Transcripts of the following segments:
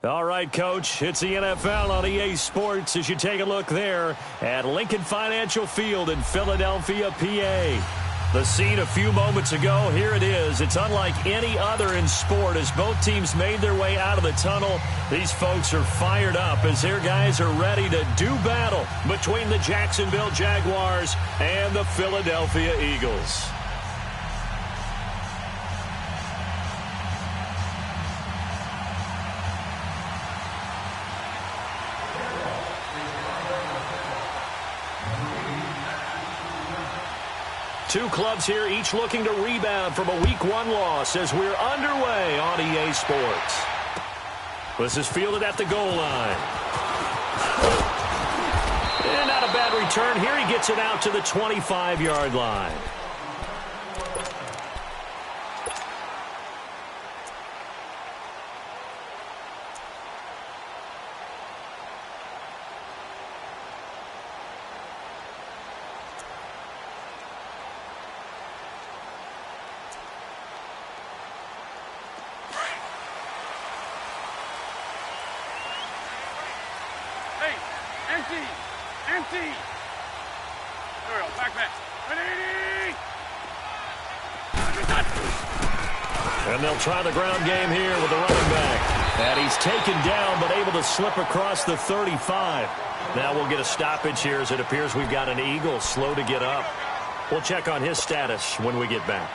All right, Coach, it's the NFL on EA Sports as you take a look there at Lincoln Financial Field in Philadelphia, PA. The scene a few moments ago, here it is. It's unlike any other in sport as both teams made their way out of the tunnel. These folks are fired up as their guys are ready to do battle between the Jacksonville Jaguars and the Philadelphia Eagles. Two clubs here, each looking to rebound from a Week 1 loss as we're underway on EA Sports. This is fielded at the goal line. And not a bad return here. He gets it out to the 25-yard line. Empty. There we go. Back. 180. And they'll try the ground game here with the running back. And he's taken down but able to slip across the 35. Now we'll get a stoppage here as it appears we've got an Eagle slow to get up. We'll check on his status when we get back.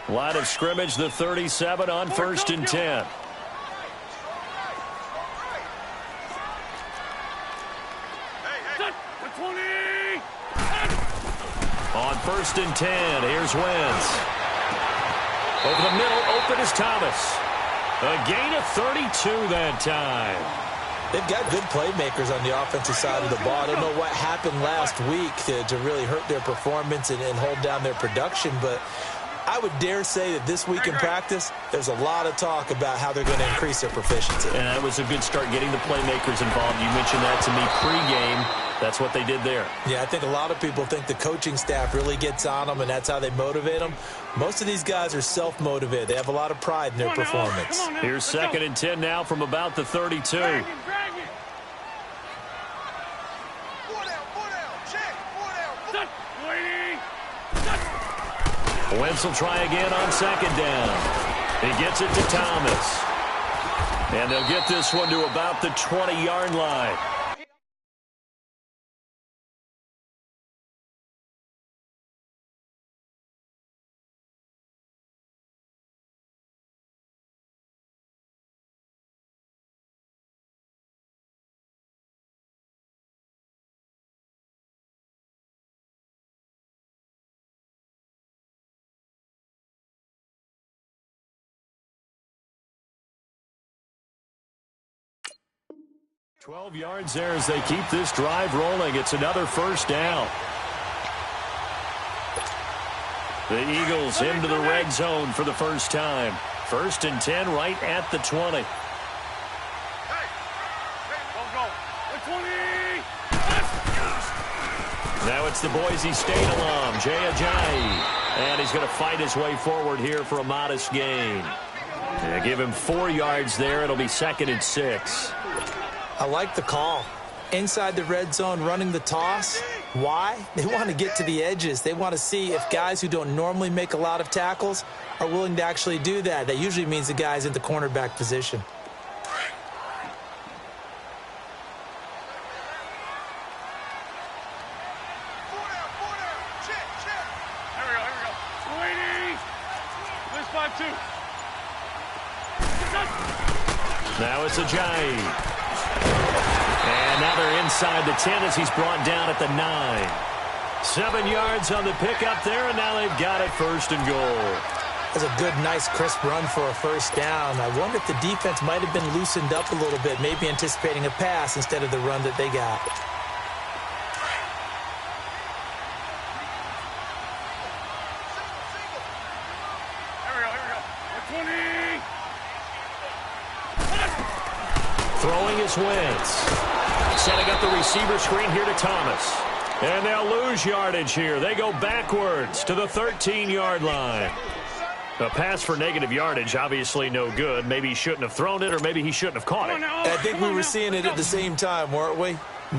Line of scrimmage, the 37 on 1st and 10. On 1st and 10, here's Wentz. Over the middle, open is Thomas. A gain of 32 that time. They've got good playmakers on the offensive side of the ball. I don't know what happened last week to really hurt their performance and hold down their production, but I would dare say that this week in practice, there's a lot of talk about how they're going to increase their proficiency. And that was a good start getting the playmakers involved. You mentioned that to me pregame. That's what they did there. Yeah, I think a lot of people think the coaching staff really gets on them, and that's how they motivate them. Most of these guys are self-motivated. They have a lot of pride in their performance. Here's 2nd and 10 now from about the 32. Wentz will try again on 2nd down. He gets it to Thomas. And they'll get this one to about the 20-yard line. $12 yards there as they keep this drive rolling. It's another 1st down. The Eagles into the red zone for the first time. 1st and 10 right at the 20. Now it's the Boise State alum, Jay Ajayi. And he's going to fight his way forward here for a modest gain. Give him 4 yards there. It'll be 2nd and 6. I like the call. Inside the red zone, running the toss. Why? They want to get to the edges. They want to see if guys who don't normally make a lot of tackles are willing to actually do that. That usually means the guy's in the cornerback position. Here we go. 280. This 5-2. Now it's Ajayi. And now they're inside the 10 as he's brought down at the 9. 7 yards on the pickup there, and now they've got it 1st and goal. That's a good, nice, crisp run for a 1st down. I wonder if the defense might have been loosened up a little bit, maybe anticipating a pass instead of the run that they got. Throwing is Wentz. Setting up the receiver screen here to Thomas. And they'll lose yardage here. They go backwards to the 13-yard line. A pass for negative yardage, obviously no good. Maybe he shouldn't have thrown it, or maybe he shouldn't have caught it. I think we were seeing it at the same time, weren't we?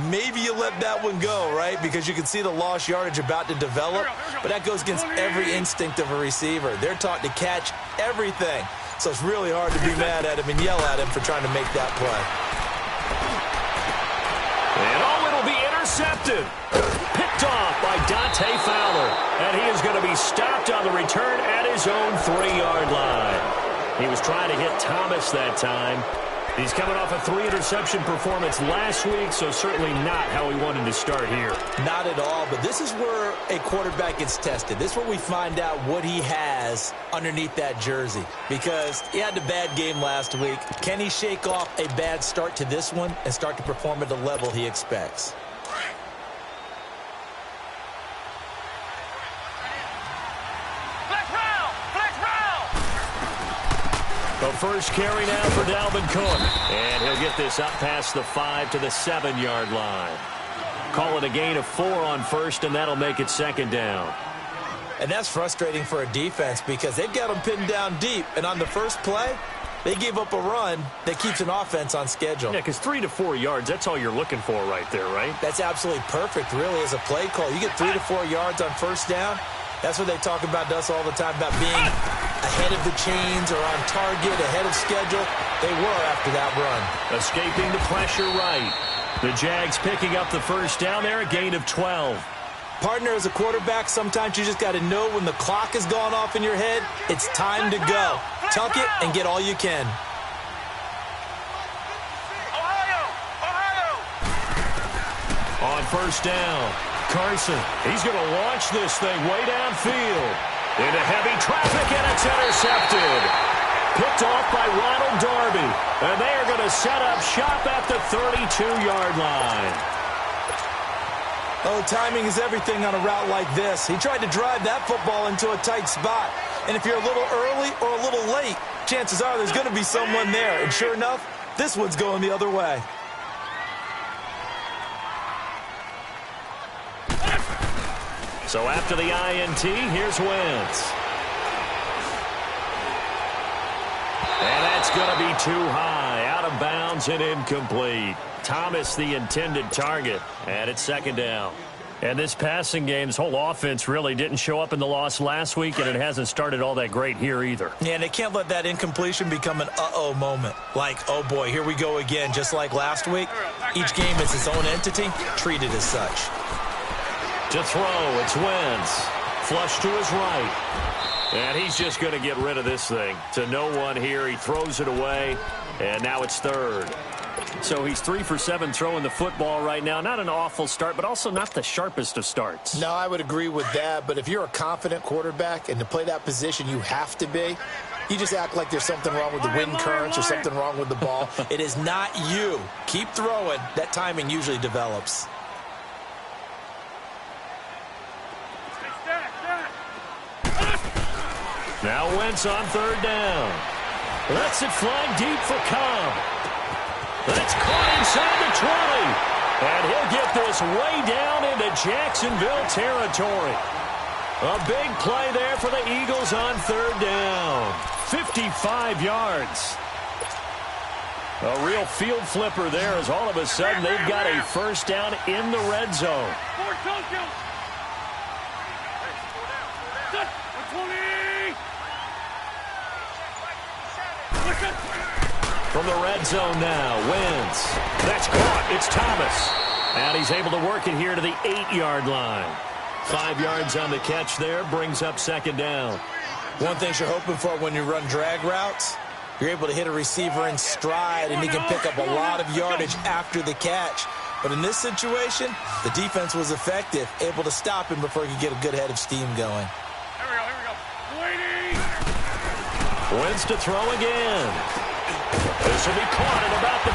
Maybe you let that one go, right? Because you can see the lost yardage about to develop. But that goes against every instinct of a receiver. They're taught to catch everything. So it's really hard to be mad at him and yell at him for trying to make that play. And it'll be intercepted. Picked off by Dante Fowler. And he is going to be stopped on the return at his own 3-yard line. He was trying to hit Thomas that time. He's coming off a 3-interception performance last week, so certainly not how he wanted to start here. Not at all, but this is where a quarterback gets tested. This is where we find out what he has underneath that jersey, because he had a bad game last week. Can he shake off a bad start to this one and start to perform at the level he expects? The first carry now for Dalvin Cook. And he'll get this up past the 5 to the 7-yard line. Call it a gain of 4 on first, and that'll make it second down. And that's frustrating for a defense because they've got them pinned down deep. And on the first play, they gave up a run that keeps an offense on schedule. Yeah, because 3 to 4 yards, that's all you're looking for right there, right? That's absolutely perfect, really, as a play call. You get 3 to 4 yards on first down. That's what they talk about to us all the time, about being ahead of the chains or on target, ahead of schedule. They were after that run. Escaping the pressure right. The Jags picking up the first down there, a gain of 12. Partner, as a quarterback, sometimes you just got to know when the clock has gone off in your head, it's time to go. Tuck it and get all you can. On first down, Carson, he's going to launch this thing way downfield. Into heavy traffic, and it's intercepted. Picked off by Ronald Darby. And they are going to set up shop at the 32-yard line. Oh, timing is everything on a route like this. He tried to drive that football into a tight spot. And if you're a little early or a little late, chances are there's going to be someone there. And sure enough, this one's going the other way. So after the INT, here's Wentz. And that's going to be too high. Out of bounds and incomplete. Thomas the intended target. And it's second down. And this passing game's whole offense really didn't show up in the loss last week, and it hasn't started all that great here either. Yeah, and they can't let that incompletion become an uh-oh moment. Like, oh boy, here we go again, just like last week. Each game is its own entity, treated as such. To throw, it's Wentz. Flush to his right. And he's just going to get rid of this thing. To no one here. He throws it away. And now it's third. So he's 3 for 7 throwing the football right now. Not an awful start, but also not the sharpest of starts. No, I would agree with that. But if you're a confident quarterback and to play that position you have to be, you just act like there's something wrong with the wind currents or something wrong with the ball. It is not you. Keep throwing. That timing usually develops. Now Wentz on third down. Lets it fly deep for Cobb. That's caught inside the 20. And he'll get this way down into Jacksonville territory. A big play there for the Eagles on third down. 55 yards. A real field flipper there as all of a sudden they've got a first down in the red zone. From the red zone now, Wentz. That's caught. It's Thomas. And he's able to work it here to the 8-yard line. 5 yards on the catch there, brings up second down. One thing you're hoping for when you run drag routes, you're able to hit a receiver in stride, and he can pick up a lot of yardage after the catch. But in this situation, the defense was effective, able to stop him before he could get a good head of steam going. Here we go. Wentz to throw again. This will be caught at about the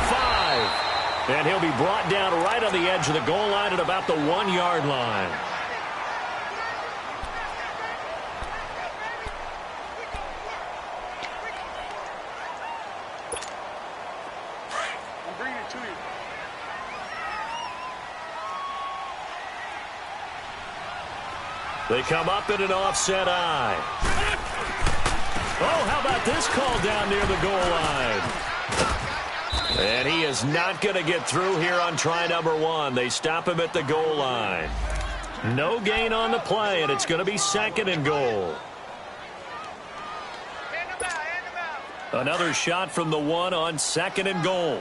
5. And he'll be brought down right on the edge of the goal line at about the 1-yard line. I'm bringing it to you. They come up in an offset eye. Oh, how about this call down near the goal line? And he is not going to get through here on try number 1. They stop him at the goal line. No gain on the play, and it's going to be 2nd and goal. Another shot from the 1 on 2nd and goal.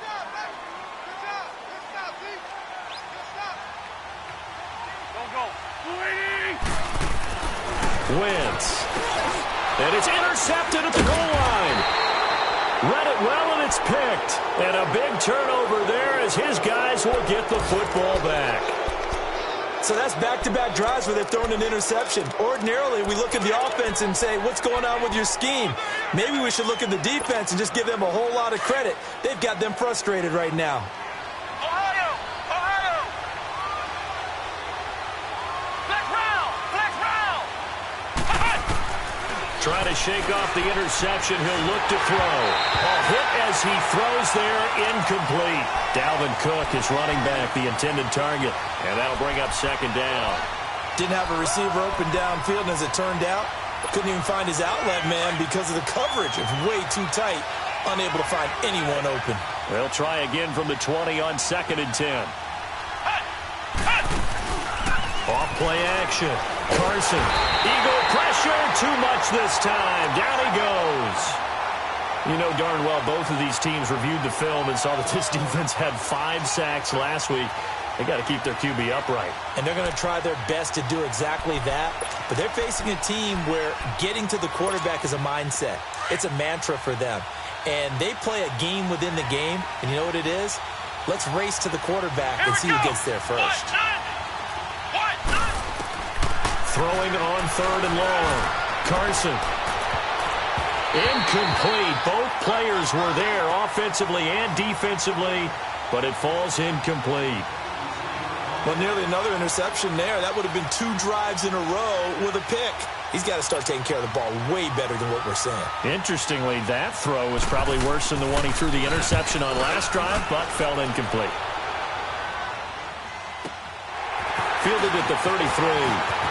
Wentz. And it's intercepted at the goal line. Read it well, and it's picked. And a big turnover there as his guys will get the football back. So that's back-to-back drives where they're throwing an interception. Ordinarily, we look at the offense and say, what's going on with your scheme? Maybe we should look at the defense and just give them a whole lot of credit. They've got them frustrated right now. Trying to shake off the interception. He'll look to throw. A hit as he throws there, incomplete. Dalvin Cook is running back, the intended target. And that'll bring up 2nd down. Didn't have a receiver open downfield, and as it turned out, couldn't even find his outlet man because of the coverage. It's way too tight. Unable to find anyone open. They'll try again from the 20 on 2nd and 10. Off play action. Carson. Eagle pressure. Too much this time. Down he goes. You know darn well both of these teams reviewed the film and saw that this defense had 5 sacks last week. They got to keep their QB upright. And they're going to try their best to do exactly that. But they're facing a team where getting to the quarterback is a mindset. It's a mantra for them. And they play a game within the game. And you know what it is? Let's race to the quarterback and see who gets there first. Throwing on 3rd and long. Carson. Incomplete. Both players were there offensively and defensively, but it falls incomplete. Well, nearly another interception there. That would have been 2 drives in a row with a pick. He's got to start taking care of the ball way better than what we're saying. Interestingly, that throw was probably worse than the one he threw the interception on last drive, but fell incomplete. Fielded at the 33.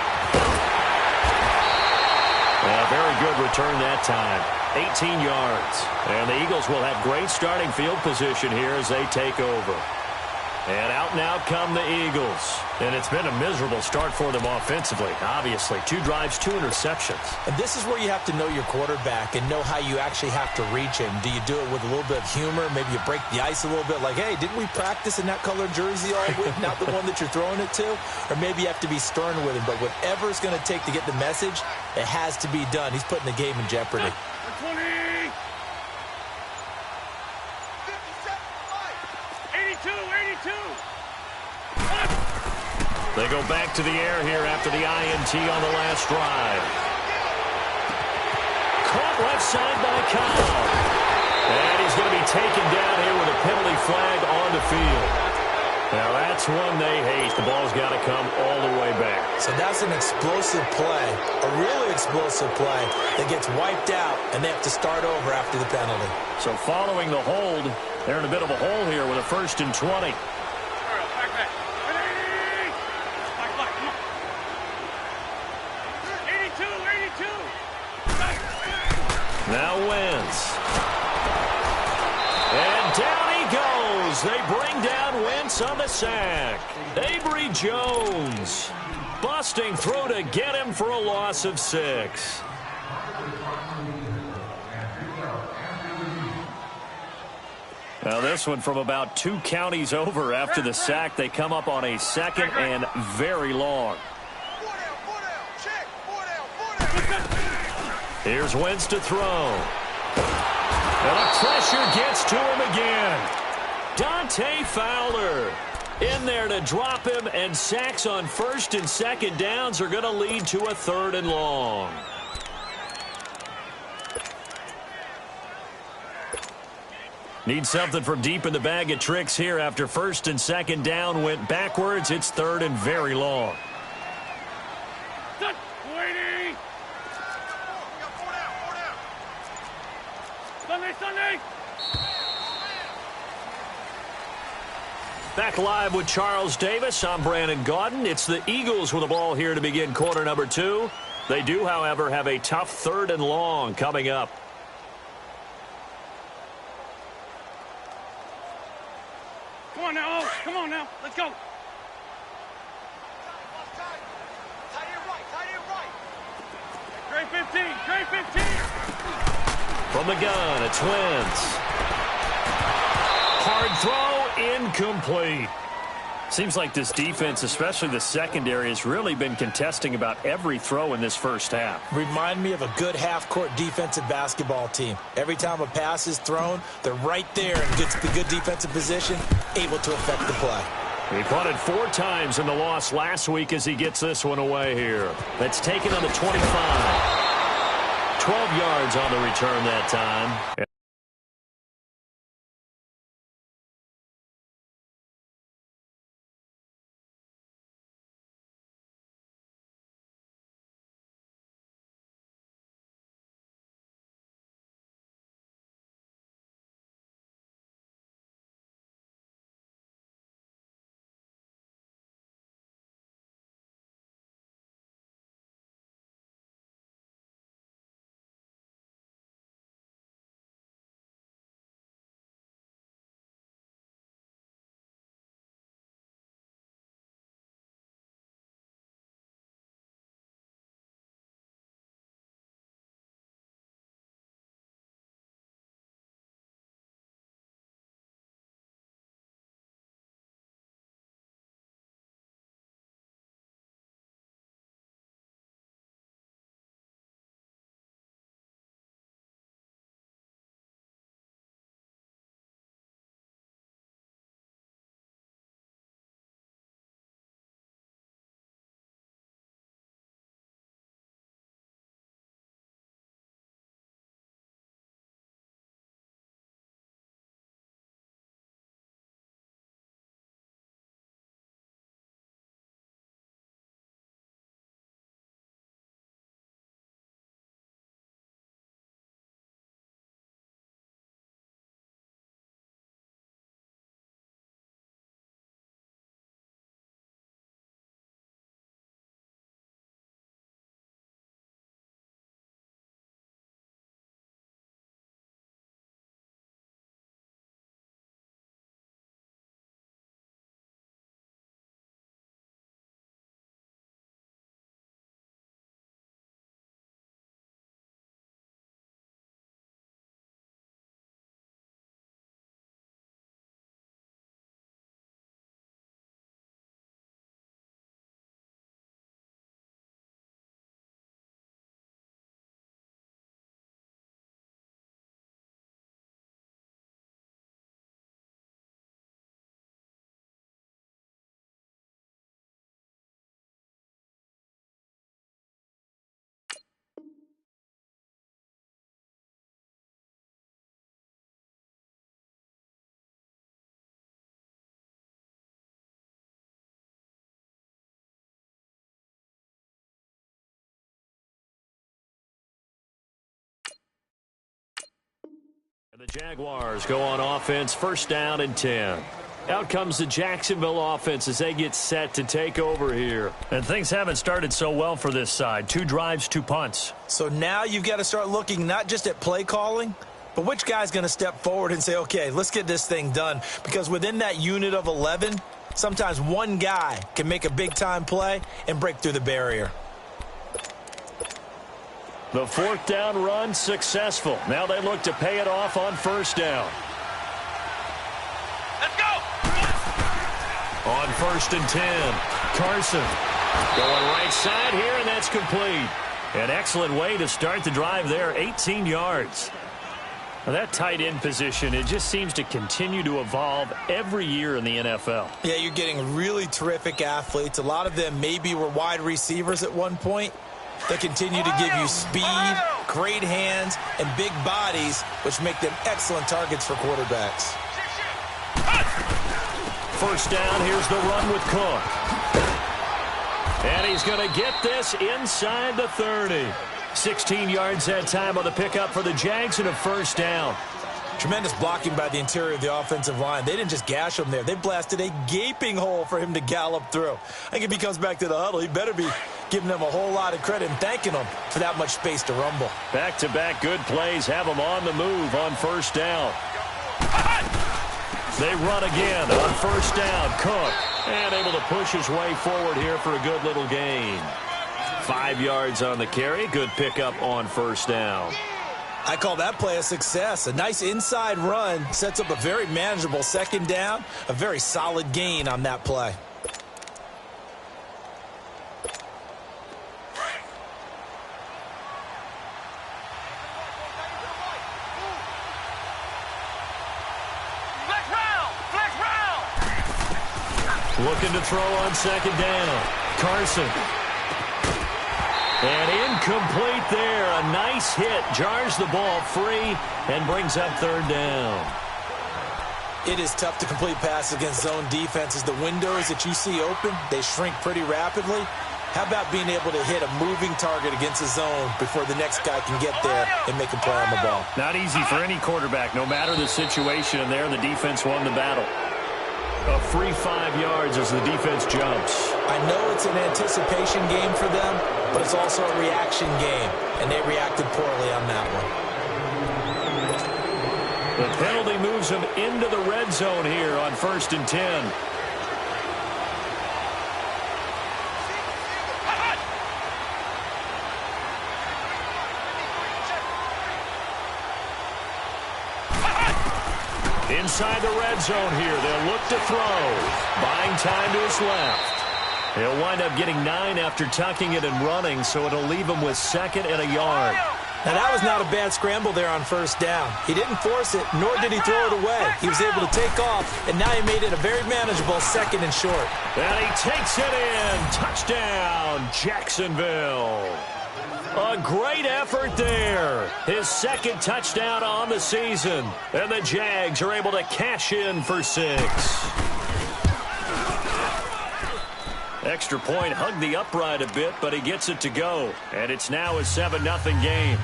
A very good return that time. 18 yards. And the Eagles will have great starting field position here as they take over. And out now come the Eagles. And it's been a miserable start for them offensively, obviously. 2 drives, 2 interceptions. And this is where you have to know your quarterback and know how you actually have to reach him. Do you do it with a little bit of humor? Maybe you break the ice a little bit like, hey, didn't we practice in that colored jersey all week? Not the one that you're throwing it to? Or maybe you have to be stern with him. But whatever it's going to take to get the message, it has to be done. He's putting the game in jeopardy. 82. They go back to the air here after the INT on the last drive. Caught left side by Kyle. And he's going to be taken down here with a penalty flag on the field. Now that's one they hate. The ball's got to come all the way back. So that's an explosive play, a really explosive play that gets wiped out, and they have to start over after the penalty. So following the hold, they're in a bit of a hole here with a 1st and 20. Now Wentz. And down he goes. They bring down Wentz on the sack. Avery Jones busting through to get him for a loss of 6. Now this one from about 2 counties over after the sack. They come up on a 2nd and very long. Here's Wentz to throw. And the pressure gets to him again. Dante Fowler in there to drop him, and sacks on 1st and 2nd downs are going to lead to a 3rd and long. Need something from deep in the bag of tricks here after 1st and 2nd down went backwards. It's 3rd and very long. Back live with Charles Davis. I'm Brandon Gaudin. It's the Eagles with the ball here to begin quarter number 2. They do, however, have a tough 3rd and long coming up. Come on now, Oaks. Come on now. Let's go. Trey 15. Trey 15. From the gun, it's Wentz. Hard throw, incomplete. Seems like this defense, especially the secondary, has really been contesting about every throw in this first half. Remind me of a good half-court defensive basketball team. Every time a pass is thrown, they're right there in good defensive position, able to affect the play. He punted 4 times in the loss last week as he gets this one away here. That's taken on the 25. 12 yards on the return that time. The Jaguars go on offense, 1st down and 10. Out comes the Jacksonville offense as they get set to take over here. And things haven't started so well for this side. 2 drives, 2 punts. So now you've got to start looking not just at play calling, but which guy's going to step forward and say, okay, let's get this thing done. Because within that unit of 11, sometimes one guy can make a big-time play and break through the barrier. The 4th down run successful. Now they look to pay it off on 1st down. Let's go! On 1st and 10, Carson going right side here, and that's complete. An excellent way to start the drive there, 18 yards. Now that tight end position, it just seems to continue to evolve every year in the NFL. Yeah, you're getting really terrific athletes. A lot of them maybe were wide receivers at one point. They continue to give you speed, great hands, and big bodies, which make them excellent targets for quarterbacks. 1st down, here's the run with Cook. And he's going to get this inside the 30. 16 yards that time on the pickup for the Jags and a 1st down. Tremendous blocking by the interior of the offensive line. They didn't just gash him there. They blasted a gaping hole for him to gallop through. I think if he comes back to the huddle, he better be giving them a whole lot of credit and thanking them for that much space to rumble. Back-to-back good plays have them on the move on first down. They run again on first down. Cook, and able to push his way forward here for a good little gain. 5 yards on the carry. Good pickup on first down. I call that play a success. A nice inside run sets up a very manageable second down. A very solid gain on that play. Looking to throw on second down. Carson. And incomplete there. A nice hit. Jars the ball free and brings up third down. It is tough to complete passes against zone defenses. The windows that you see open, they shrink pretty rapidly. How about being able to hit a moving target against a zone before the next guy can get there and make a play on the ball? Not easy for any quarterback. No matter the situation in there, the defense won the battle. A free 5 yards as the defense jumps. I know it's an anticipation game for them, but it's also a reaction game, and they reacted poorly on that one. The penalty moves them into the red zone here on 1st and 10. Inside the red zone here. They'll look to throw. Buying time to his left. He'll wind up getting 9 after tucking it and running, so it'll leave him with 2nd and a yard. Now, that was not a bad scramble there on first down. He didn't force it, nor did he throw it away. He was able to take off, and now he made it a very manageable 2nd and short. And he takes it in. Touchdown, Jacksonville. A great effort there. His 2nd touchdown on the season. And the Jags are able to cash in for 6. Extra point hugged the upright a bit, but he gets it to go. And it's now a 7-0 game.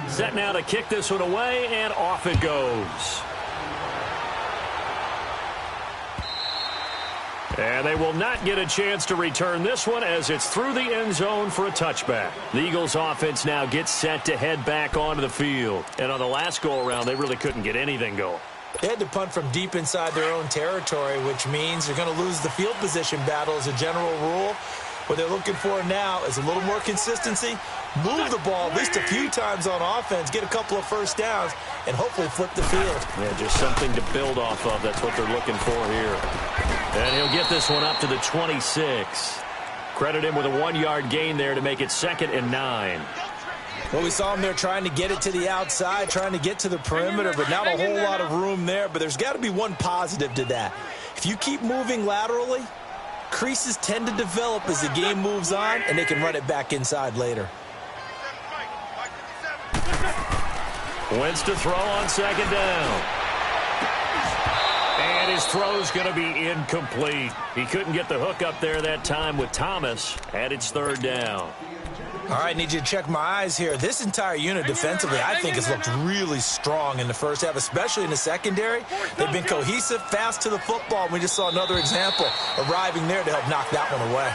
Set now to kick this one away, and off it goes. And they will not get a chance to return this one as it's through the end zone for a touchback. The Eagles offense now gets set to head back onto the field. And on the last go-around, they really couldn't get anything going. They had to punt from deep inside their own territory, which means they're going to lose the field position battle as a general rule. What they're looking for now is a little more consistency, move the ball at least a few times on offense, get a couple of first downs, and hopefully flip the field. Yeah, just something to build off of. That's what they're looking for here. And he'll get this one up to the 26. Credit him with a 1-yard gain there to make it 2nd and 9. Well, we saw him there trying to get it to the outside, trying to get to the perimeter, but not a whole lot of room there. But there's got to be one positive to that. If you keep moving laterally, creases tend to develop as the game moves on, and they can run it back inside later. Wentz to throw on 2nd down. And his throw's going to be incomplete. He couldn't get the hook up there that time with Thomas, and it's 3rd down. All right, need you to check my eyes here. This entire unit defensively, I think, has looked really strong in the first half, especially in the secondary. They've been cohesive, fast to the football, and we just saw another example arriving there to help knock that one away.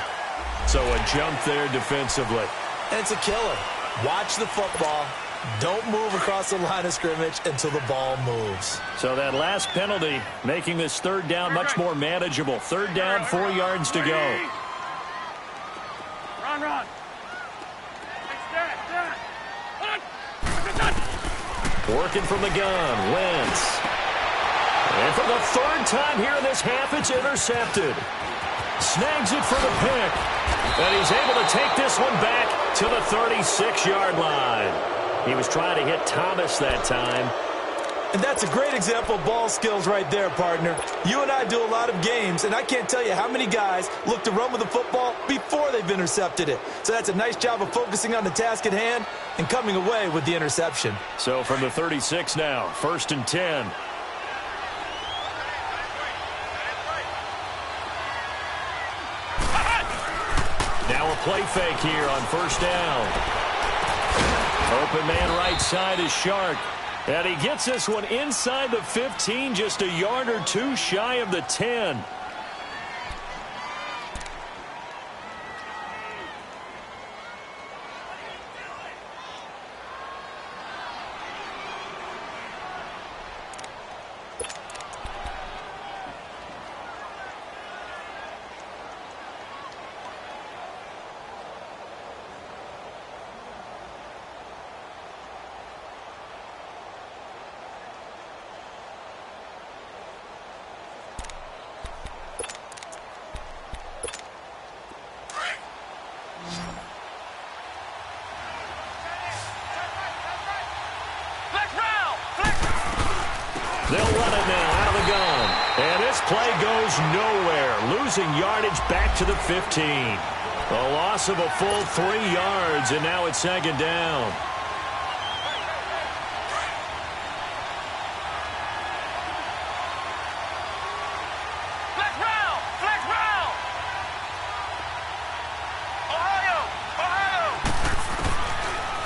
So a jump there defensively. And it's a killer. Watch the football. Don't move across the line of scrimmage until the ball moves. So that last penalty making this 3rd down much more manageable. 3rd down, 4 yards to go. Run. Working from the gun, Wentz. And for the 3rd time here in this half, it's intercepted. Snags it for the pick. And he's able to take this one back to the 36-yard line. He was trying to hit Thomas that time. And that's a great example of ball skills right there, partner. You and I do a lot of games, and I can't tell you how many guys look to run with the football before they've intercepted it. So that's a nice job of focusing on the task at hand and coming away with the interception. So from the 36 now, 1st and 10. Now a play fake here on 1st down. Open man right side is Shark. And he gets this one inside the 15, just a yard or two shy of the 10. They'll run it now out of the gun. And this play goes nowhere, losing yardage back to the 15. A loss of a full 3 yards, and now it's 2nd down.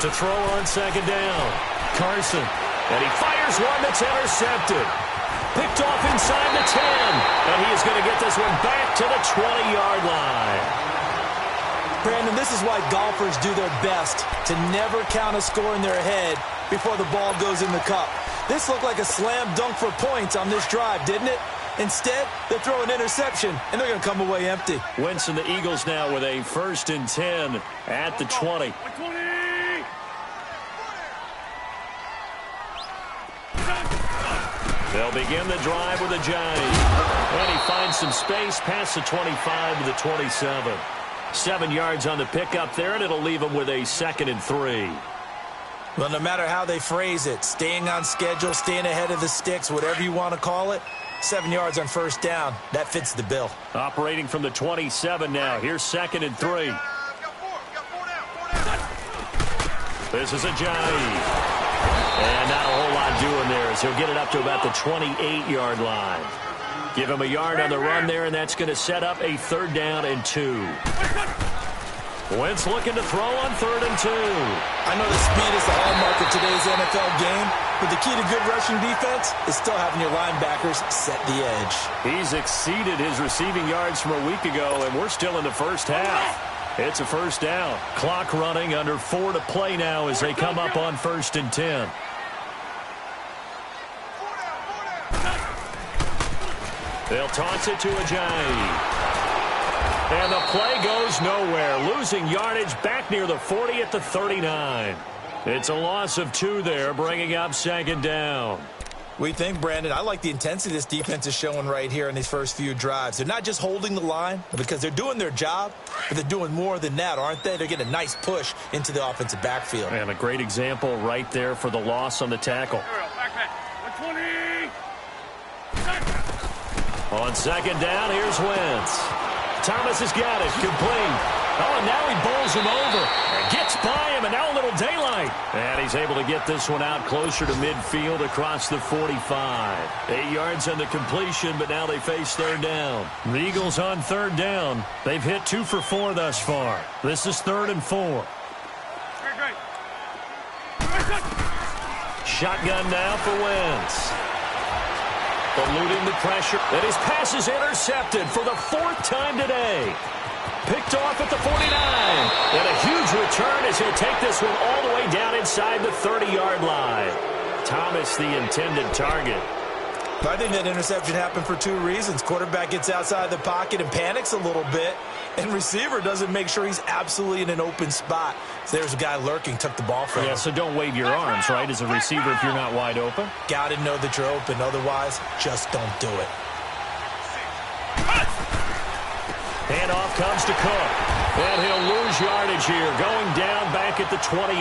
To throw on 2nd down. Carson. And he fires one that's intercepted. Picked off inside the 10. And he is going to get this one back to the 20-yard line. Brandon, this is why golfers do their best to never count a score in their head before the ball goes in the cup. This looked like a slam dunk for points on this drive, didn't it? Instead, they throw an interception, and they're going to come away empty. Wentz and the Eagles now with a 1st and 10 at the 20. They'll begin the drive with a jive. And he finds some space past the 25 to the 27. 7 yards on the pickup there, and it'll leave him with a 2nd and 3. Well, no matter how they phrase it, staying on schedule, staying ahead of the sticks, whatever you want to call it, 7 yards on 1st down, that fits the bill. Operating from the 27 now. Here's 2nd and 3. This is a jive. And not a whole lot doing there as he'll get it up to about the 28-yard line. Give him a yard on the run there, and that's going to set up a 3rd down and 2. Wentz looking to throw on 3rd and 2. I know the speed is the hallmark of today's NFL game, but the key to good rushing defense is still having your linebackers set the edge. He's exceeded his receiving yards from a week ago, and we're still in the 1st half. It's a 1st down. Clock running, under 4 to play now as they come up on 1st and 10. They'll toss it to Ajayi. And the play goes nowhere, losing yardage back near the 40 at the 39. It's a loss of 2 there, bringing up 2nd down. We think, Brandon, I like the intensity this defense is showing right here in these first few drives. They're not just holding the line because they're doing their job, but they're doing more than that, aren't they? They're getting a nice push into the offensive backfield. And a great example right there for the loss on the tackle. On 2nd down, here's Wentz. Thomas has got it, complete. Oh, and now he bowls him over and gets by him, and now a little daylight. And he's able to get this one out closer to midfield across the 45. 8 yards on the completion, but now they face 3rd down. The Eagles on 3rd down. They've hit 2 for 4 thus far. This is 3rd and 4. Shotgun now for Wentz. Eluding the pressure. And his pass is intercepted for the 4th time today. Picked off at the 49. And a huge return as he'll take this one all the way down inside the 30-yard line. Thomas, the intended target. I think that interception happened for 2 reasons. Quarterback gets outside the pocket and panics a little bit. And receiver doesn't make sure he's absolutely in an open spot. So there's a guy lurking, took the ball from him. Yeah, so don't wave your arms, right, as a receiver if you're not wide open. Got to know that you're open. Otherwise, just don't do it. Handoff comes to Cook. And he'll lose yardage here, going down back at the 28.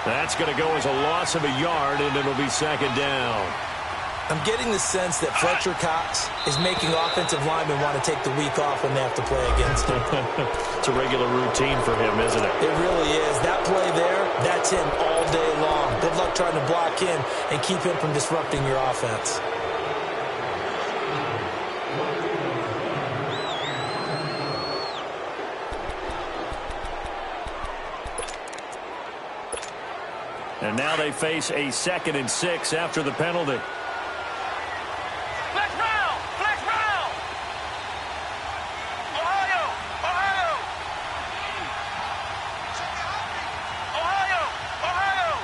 That's going to go as a loss of a yard, and it'll be second down. I'm getting the sense that Fletcher Cox is making offensive linemen want to take the week off when they have to play against him. It's a regular routine for him, isn't it? It really is. That play there, that's him all day long. Good luck trying to block him and keep him from disrupting your offense. And now they face a 2nd and 6 after the penalty. Flex round! Flex round! Ohio! Ohio! Ohio! Ohio!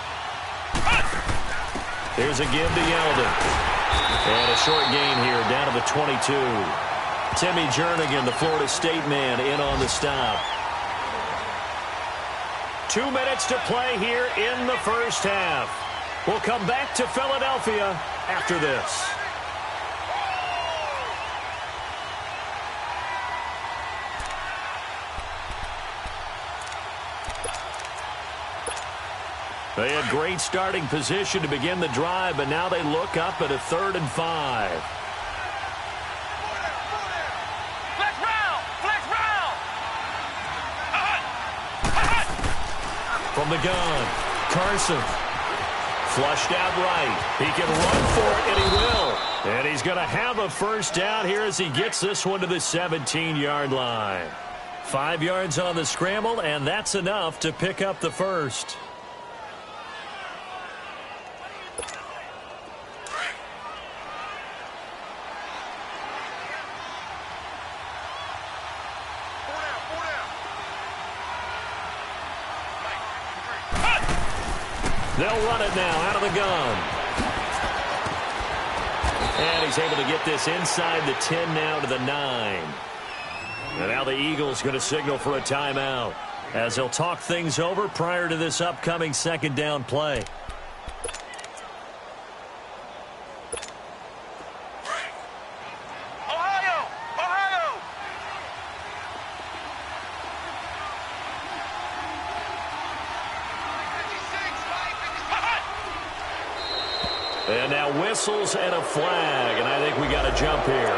Here's a give to Yeldon. And a short gain here down to the 22. Timmy Jernigan, the Florida State man, in on the stop. 2 minutes to play here in the first half. We'll come back to Philadelphia after this. They had great starting position to begin the drive, but now they look up at a 3rd and 5. From the gun, Carson. Flushed out right. He can run for it, and he will. And he's going to have a first down here as he gets this one to the 17-yard line. 5 yards on the scramble, and that's enough to pick up the first. They'll run it now out of the gun. And he's able to get this inside the 10 now to the 9. And now the Eagles going to signal for a timeout as they'll talk things over prior to this upcoming 2nd down play. And now whistles and a flag, and I think we got a jump here.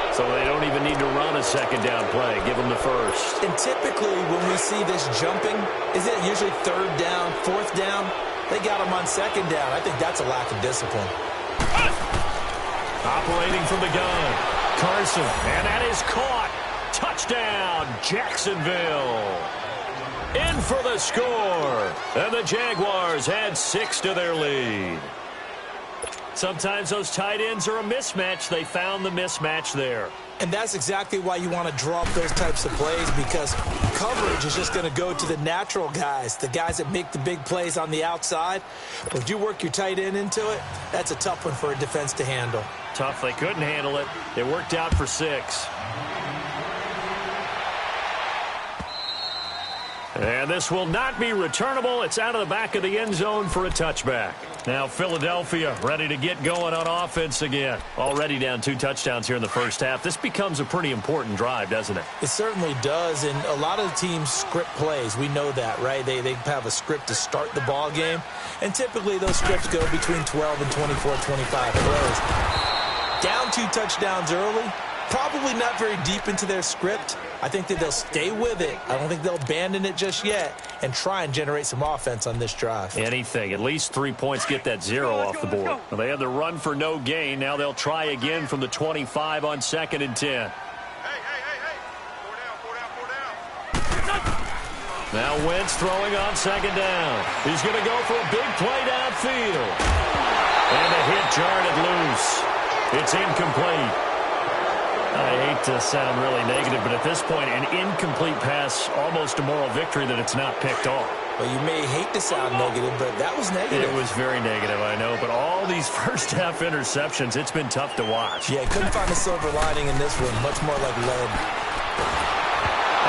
So they don't even need to run a 2nd down play. Give them the first. And typically when we see this jumping, is it usually 3rd down, 4th down? They got them on 2nd down. I think that's a lack of discipline. Operating from the gun, Carson, and that is caught. Touchdown, Jacksonville. In for the score. And the Jaguars add 6 to their lead. Sometimes those tight ends are a mismatch. They found the mismatch there. And that's exactly why you want to draw up those types of plays, because coverage is just going to go to the natural guys, the guys that make the big plays on the outside. But if you work your tight end into it, that's a tough one for a defense to handle. Tough. They couldn't handle it. It worked out for 6. And this will not be returnable. It's out of the back of the end zone for a touchback. Now Philadelphia ready to get going on offense again. Already down 2 touchdowns here in the first half. This becomes a pretty important drive, doesn't it? It certainly does, and a lot of the teams script plays. We know that, right? They have a script to start the ball game, and typically those scripts go between 12 and 24, 25 plays. Down 2 touchdowns early, probably not very deep into their script. I think that they'll stay with it. I don't think they'll abandon it just yet and try and generate some offense on this drive. Anything. At least 3 points, get that 0 off the board. Well, they had the run for no gain. Now they'll try again from the 25 on 2nd and 10. Now Wentz throwing on 2nd down. He's going to go for a big play downfield. And a hit jarred it loose. It's incomplete. I hate to sound really negative, but at this point, an incomplete pass, almost a moral victory that it's not picked off. Well, you may hate to sound negative, but that was negative. It was very negative, I know. But all these first-half interceptions, it's been tough to watch. Yeah, couldn't find a silver lining in this one. Much more like lead.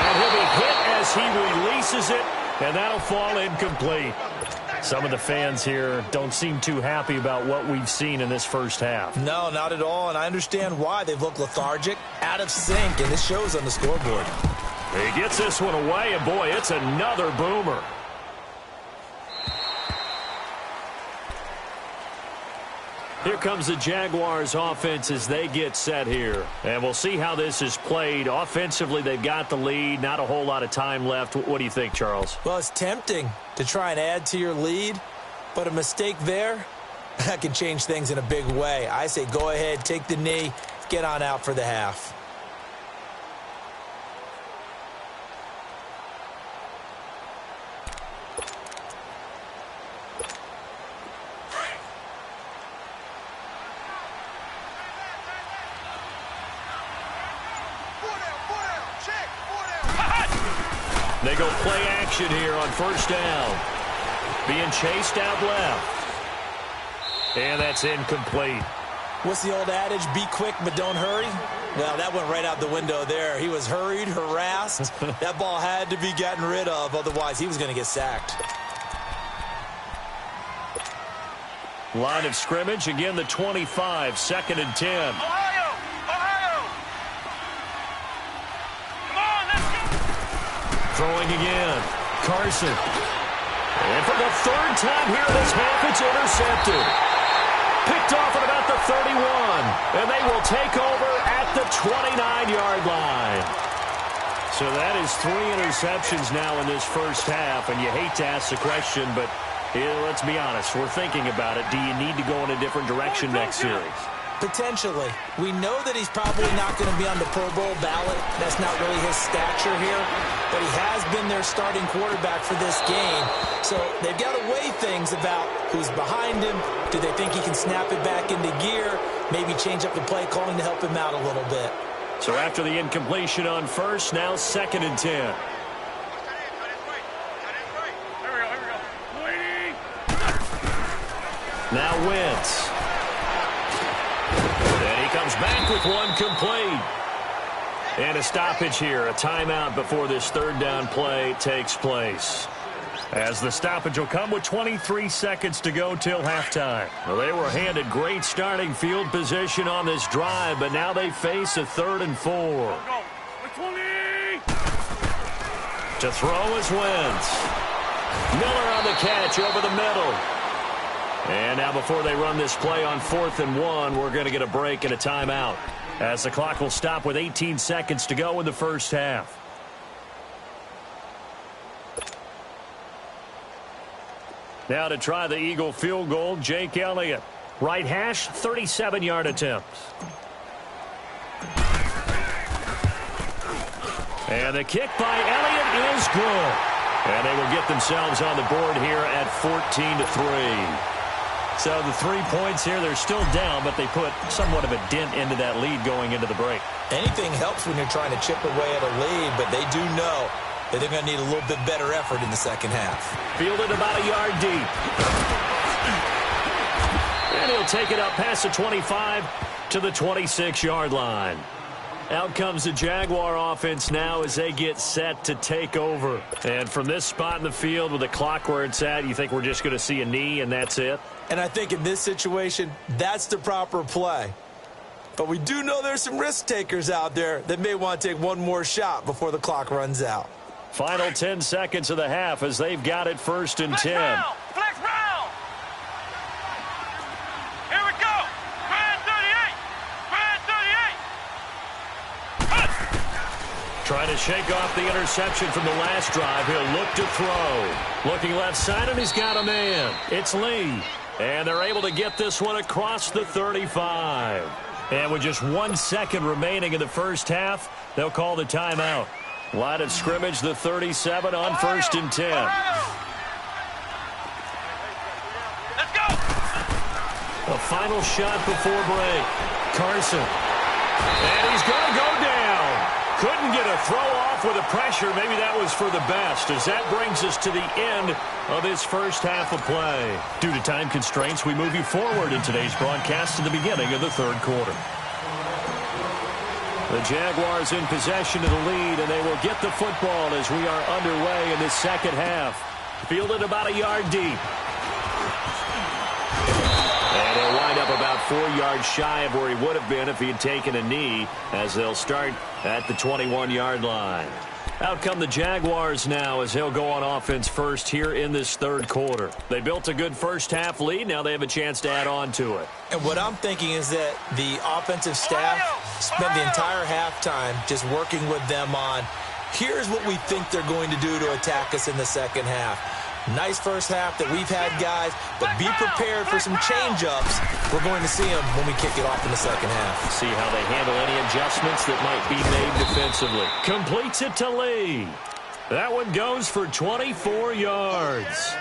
And he'll be hit as he releases it, and that'll fall incomplete. Some of the fans here don't seem too happy about what we've seen in this first half. No, not at all, and I understand why. They've looked lethargic, out of sync, and this shows on the scoreboard. He gets this one away, and boy, it's another boomer. Here comes the Jaguars offense as they get set here. And we'll see how this is played. Offensively, they've got the lead. Not a whole lot of time left. What do you think, Charles? Well, it's tempting to try and add to your lead, but a mistake there, that can change things in a big way. I say go ahead, take the knee, get on out for the half. They go play action here on first down. Being chased out left. And that's incomplete. What's the old adage? Be quick, but don't hurry? Well, that went right out the window there. He was hurried, harassed. That ball had to be gotten rid of. Otherwise, he was going to get sacked. Line of scrimmage. Again, the 25. 2nd and 10. Ohio! Ohio! Come on, let's go! Throwing again. Carson. And for the 3rd time here this half, it's intercepted. Picked off at about the 31. And they will take over at the 29-yard line. So that is 3 interceptions now in this first half. And you hate to ask the question, but let's be honest. We're thinking about it. Do you need to go in a different direction next series? Potentially. We know that he's probably not going to be on the Pro Bowl ballot. That's not really his stature here. But he has been their starting quarterback for this game. So they've got to weigh things about who's behind him. Do they think he can snap it back into gear? Maybe change up the play calling to help him out a little bit. So after the incompletion on first, now 2nd and 10. Here we go. Waiting! Now Wentz. And he comes back with one complete. And a stoppage here, a timeout before this 3rd down play takes place. As the stoppage will come with 23 seconds to go till halftime. Well, they were handed great starting field position on this drive, but now they face a 3rd and 4. Go! 20! To throw is Wentz. Miller on the catch over the middle. And now before they run this play on 4th and 1, we're going to get a break and a timeout, as the clock will stop with 18 seconds to go in the first half. Now to try the Eagle field goal, Jake Elliott. Right hash, 37-yard attempt. And the kick by Elliott is good. And they will get themselves on the board here at 14-3. So the 3 points here, they're still down, but they put somewhat of a dent into that lead going into the break. Anything helps when you're trying to chip away at a lead, but they do know that they're going to need a little bit better effort in the second half. Fielded about a yard deep. And he'll take it up past the 25 to the 26-yard line. Out comes the Jaguar offense now as they get set to take over. And from this spot in the field with the clock where it's at, you think we're just going to see a knee and that's it? And I think in this situation, that's the proper play. But we do know there's some risk takers out there that may want to take one more shot before the clock runs out. Final 10 seconds of the half as they've got it 1st and 10. Flex round! Here we go! Grand 38! Grand 38! Trying to shake off the interception from the last drive. He'll look to throw. Looking left side, and he's got a man. It's Lee. And they're able to get this one across the 35. And with just 1 second remaining in the first half, they'll call the timeout. Line of scrimmage, the 37 on 1st and 10. Let's go! A final shot before break. Carson. And he's going to go down. Couldn't get a throw off with the pressure. Maybe that was for the best, as that brings us to the end of this first half of play. Due to time constraints, we move you forward in today's broadcast to the beginning of the 3rd quarter. The Jaguars in possession of the lead, and they will get the football as we are underway in this second half. Fielded about a yard deep. And he'll wind up about 4 yards shy of where he would have been if he had taken a knee, as they'll start at the 21-yard line. Out come the Jaguars now as they'll go on offense first here in this third quarter. They built a good first-half lead. Now they have a chance to add on to it. And what I'm thinking is that the offensive staff spent the entire halftime just working with them on, here's what we think they're going to do to attack us in the second half. Nice first half that we've had, guys, but be prepared for some change-ups. We're going to see them when we kick it off in the second half. See how they handle any adjustments that might be made defensively. Completes it to Lee. That one goes for 24 yards.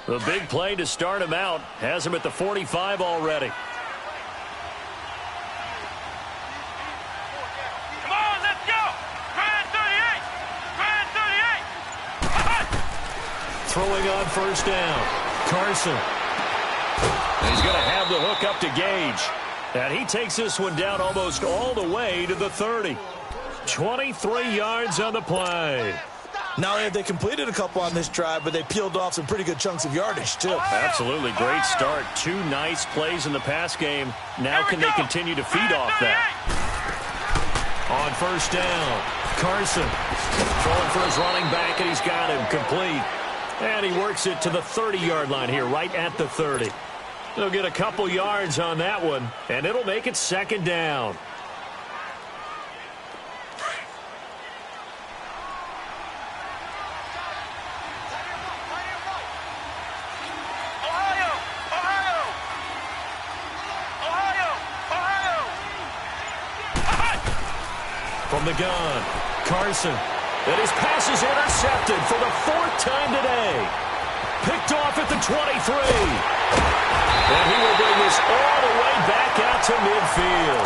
The big play to start him out has him at the 45 already. Come on, let's go. Try 38. Throwing on first down. Carson. He's going to have the hook up to Gage. And he takes this one down almost all the way to the 30. 23 yards on the play. Not only have they completed a couple on this drive, but they peeled off some pretty good chunks of yardage, too. Absolutely. Great start. 2 nice plays in the pass game. Now can they continue to feed off that? On first down, Carson throwing for his running back, and he's got him complete. And he works it to the 30-yard line here, right at the 30. They'll get a couple yards on that one, and it'll make it second down. From the gun, Carson. And his pass is intercepted for the 4th time today. Picked off at the 23. And he will bring this all the way back out to midfield.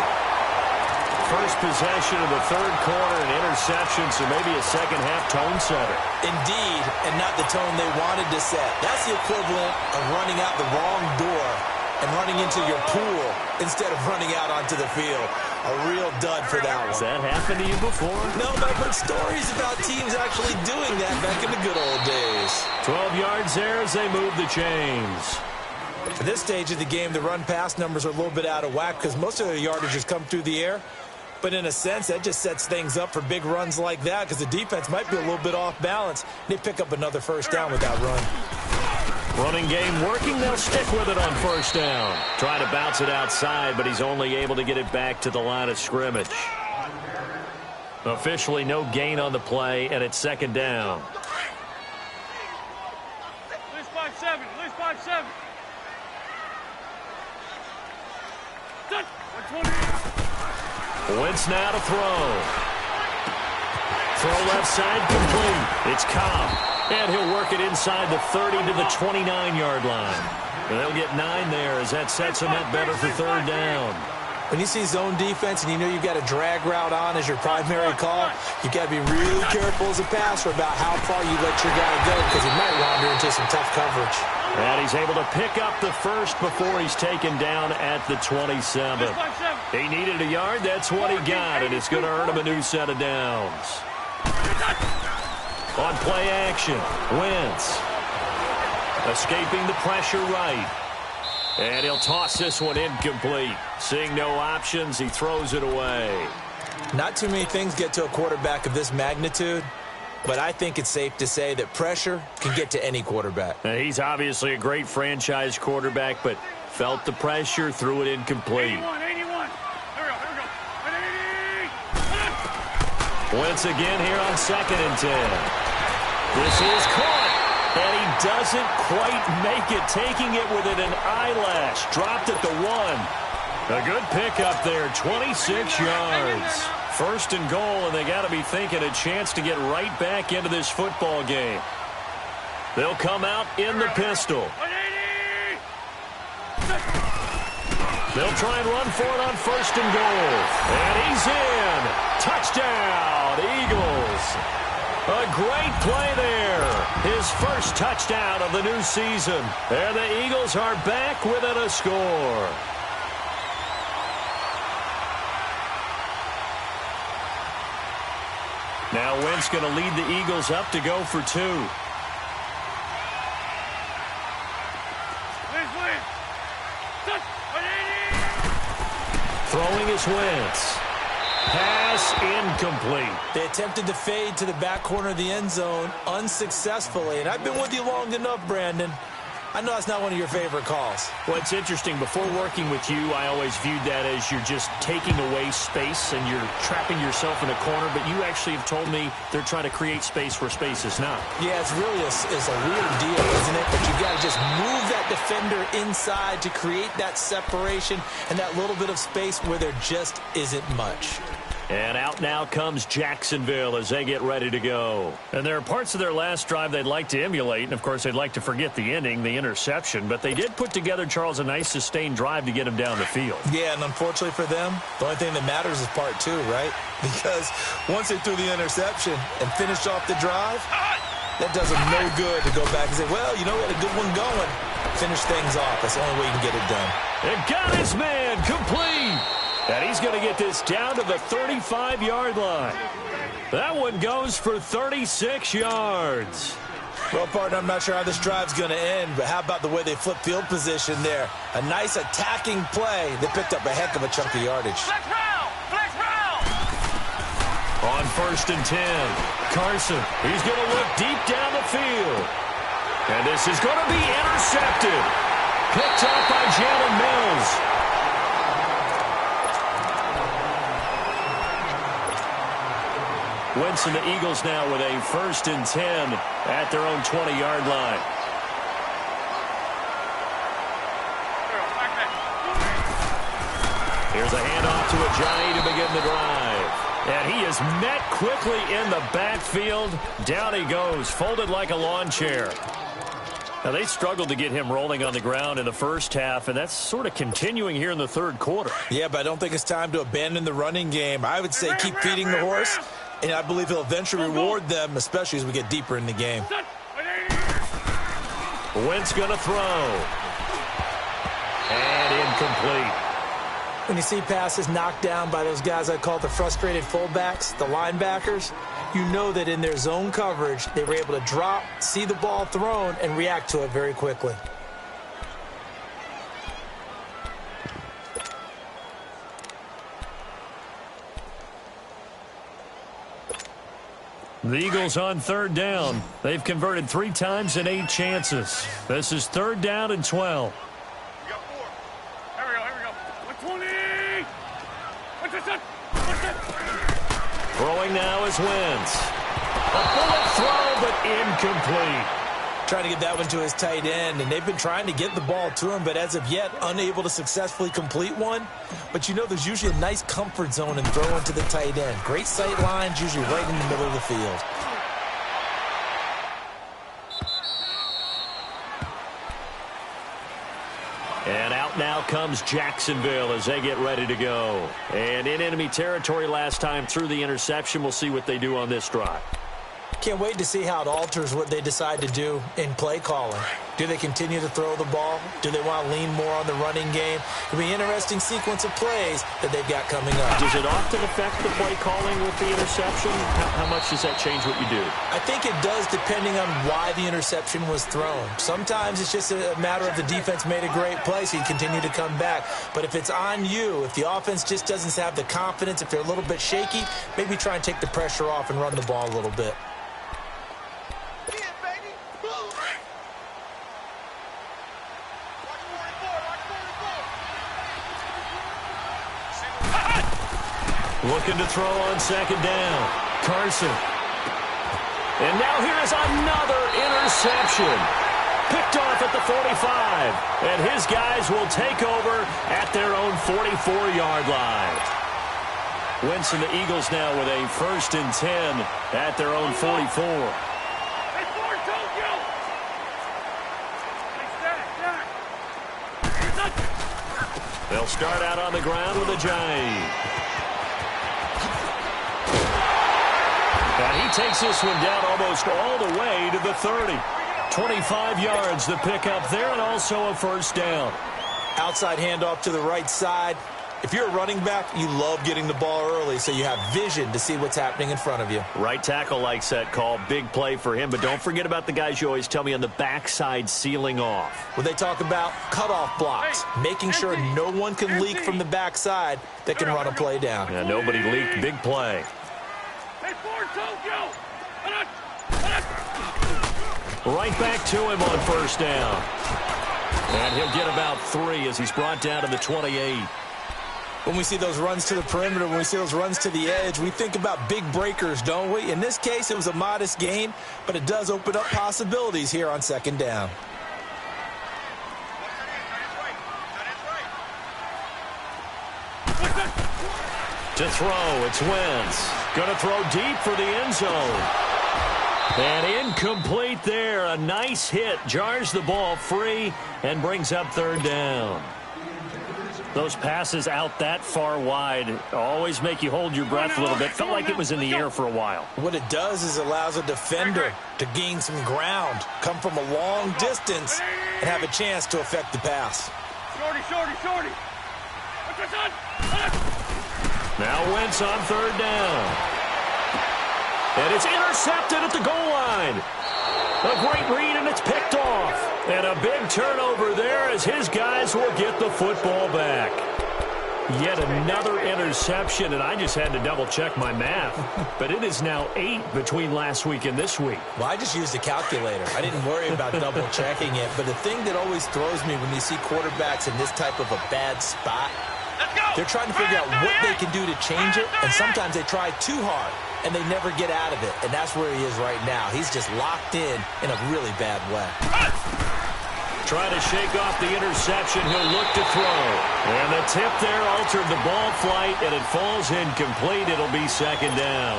First possession of the third quarter, an interception, so maybe a second-half tone setter. Indeed, and not the tone they wanted to set. That's the equivalent of running out the wrong door and running into your pool instead of running out onto the field. A real dud for that one. Has that happened to you before? No, but I've heard stories about teams actually doing that back in the good old days. 12 yards there as they move the chains. At this stage of the game, the run-pass numbers are a little bit out of whack because most of their yardage has come through the air. But in a sense, that just sets things up for big runs like that because the defense might be a little bit off balance. They pick up another first down with that run. Running game working. They'll stick with it on first down. Trying to bounce it outside, but he's only able to get it back to the line of scrimmage. Officially no gain on the play, and it's second down. Lose 5-7. Lose 5-7. Good. 120. Wentz now to throw. Throw left side complete. It's Cobb. And he'll work it inside the 30 to the 29-yard line. And they'll get 9 there as that sets them up better for third down. When you see zone defense and you know you've got a drag route on as your primary call, you've got to be really careful as a passer about how far you let your guy go because he might wander into some tough coverage. And he's able to pick up the first before he's taken down at the 27. He needed a yard. That's what he got, and it's going to earn him a new set of downs. On play action, Wentz escaping the pressure right. And he'll toss this one incomplete. Seeing no options, he throws it away. Not too many things get to a quarterback of this magnitude, but I think it's safe to say that pressure can get to any quarterback. Now, he's obviously a great franchise quarterback, but felt the pressure, threw it incomplete. 81. Here we go. 80. Wentz again here on 2nd and 10. This is caught, and he doesn't quite make it, taking it within an eyelash. Dropped at the 1. A good pickup there, 26 yards. First and goal, and they got to be thinking a chance to get right back into this football game. They'll come out in the pistol. 180. They'll try and run for it on first and goal. And he's in. Touchdown, Eagles. A great play there. His first touchdown of the new season. And the Eagles are back within a score. Now Wentz going to lead the Eagles up to go for 2. Throwing is Wentz. Pass incomplete. They attempted to fade to the back corner of the end zone unsuccessfully. And I've been with you long enough, Brandon. I know that's not one of your favorite calls. Well, it's interesting. Before working with you, I always viewed that as you're just taking away space and you're trapping yourself in a corner. But you actually have told me they're trying to create space where space is not. Yeah, it's really a weird deal, isn't it? But you got to just move that defender inside to create that separation and that little bit of space where there just isn't much. And out now comes Jacksonville as they get ready to go. And there are parts of their last drive they'd like to emulate. And, of course, they'd like to forget the ending, the interception. But they did put together, Charles, a nice sustained drive to get him down the field. Yeah, and unfortunately for them, the only thing that matters is part two, right? Because once they threw the interception and finished off the drive, that does them no good to go back and say, well, you know, we had a good one going. Finish things off. That's the only way you can get it done. And got his man complete. And he's going to get this down to the 35-yard line. That one goes for 36 yards. Well, partner, I'm not sure how this drive's going to end, but how about the way they flip field position there? A nice attacking play. They picked up a heck of a chunk of yardage. Flex round! Flex round! On 1st and 10, Carson, he's going to look deep down the field. And this is going to be intercepted. Picked up by Jalen Mills. Wentz and the Eagles now with a 1st and 10 at their own 20-yard line. Here's a handoff to Ajayi to begin the drive. And he is met quickly in the backfield. Down he goes, folded like a lawn chair. Now, they struggled to get him rolling on the ground in the first half, and that's sort of continuing here in the third quarter. Yeah, but I don't think it's time to abandon the running game. I would say keep feeding the horse, and I believe he'll eventually reward them, especially as we get deeper in the game. Wentz going to throw. And incomplete. When you see passes knocked down by those guys I call the frustrated fullbacks, the linebackers, you know that in their zone coverage, they were able to drop, see the ball thrown, and react to it very quickly. The Eagles on 3rd down. They've converted 3 times in 8 chances. This is 3rd down and 12. We got 4. Here we go. 120! What's this? What's this? Throwing now is Wentz. A bullet throw, but incomplete. Trying to get that one to his tight end, and they've been trying to get the ball to him, but as of yet, unable to successfully complete one. But you know there's usually a nice comfort zone in throwing to the tight end. Great sight lines, usually right in the middle of the field. And out now comes Jacksonville as they get ready to go. And in enemy territory last time through the interception. We'll see what they do on this drive. Can't wait to see how it alters what they decide to do in play calling. Do they continue to throw the ball? Do they want to lean more on the running game? It'll be an interesting sequence of plays that they've got coming up. Does it often affect the play calling with the interception? How much does that change what you do? I think it does depending on why the interception was thrown. Sometimes it's just a matter of the defense made a great play, so you continue to come back. But if it's on you, if the offense just doesn't have the confidence, if they're a little bit shaky, maybe try and take the pressure off and run the ball a little bit. Looking to throw on 2nd down. Carson. And now here is another interception. Picked off at the 45. And his guys will take over at their own 44-yard line. Wentz and the Eagles now with a 1st and 10 at their own 44. They'll start out on the ground with Ajayi. And he takes this one down almost all the way to the 30. 25 yards the pick up there, and also a 1st down. Outside handoff to the right side. If you're a running back, you love getting the ball early so you have vision to see what's happening in front of you. Right tackle likes that call. Big play for him. But don't forget about the guys you always tell me on the backside sealing off. When they talk about cutoff blocks, making sure no one can leak from the backside that can run a play down. Yeah, nobody leaked. Big play. Right back to him on first down. And he'll get about 3 as he's brought down to the 28. When we see those runs to the perimeter, when we see those runs to the edge, we think about big breakers, don't we? In this case, it was a modest gain, but it does open up possibilities here on second down. To throw, it's Wentz. Going to throw deep for the end zone. And incomplete there. A nice hit. Jars the ball free and brings up third down. Those passes out that far wide always make you hold your breath a little bit. Felt like it was in the air for a while. What it does is allows a defender to gain some ground, come from a long distance, and have a chance to affect the pass. Shorty. Now Wentz on third down. And it's intercepted at the goal line. A great read, and it's picked off. And a big turnover there as his guys will get the football back. Yet another interception, and I just had to double-check my math. But it is now 8 between last week and this week. Well, I just used a calculator. I didn't worry about double-checking it. But the thing that always throws me when you see quarterbacks in this type of a bad spot, they're trying to figure out what they can do to change it, and sometimes they try too hard, and they never get out of it. And that's where he is right now. He's just locked in a really bad way. Trying to shake off the interception. He'll look to throw. And the tip there altered the ball flight, and it falls incomplete. It'll be second down.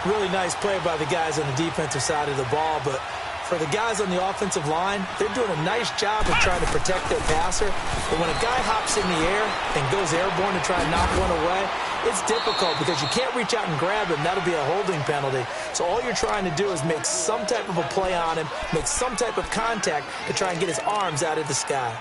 Really nice play by the guys on the defensive side of the ball, but for the guys on the offensive line, they're doing a nice job of trying to protect their passer. But when a guy hops in the air and goes airborne to try and knock one away, it's difficult because you can't reach out and grab him. That'll be a holding penalty. So all you're trying to do is make some type of a play on him, make some type of contact to try and get his arms out of the sky.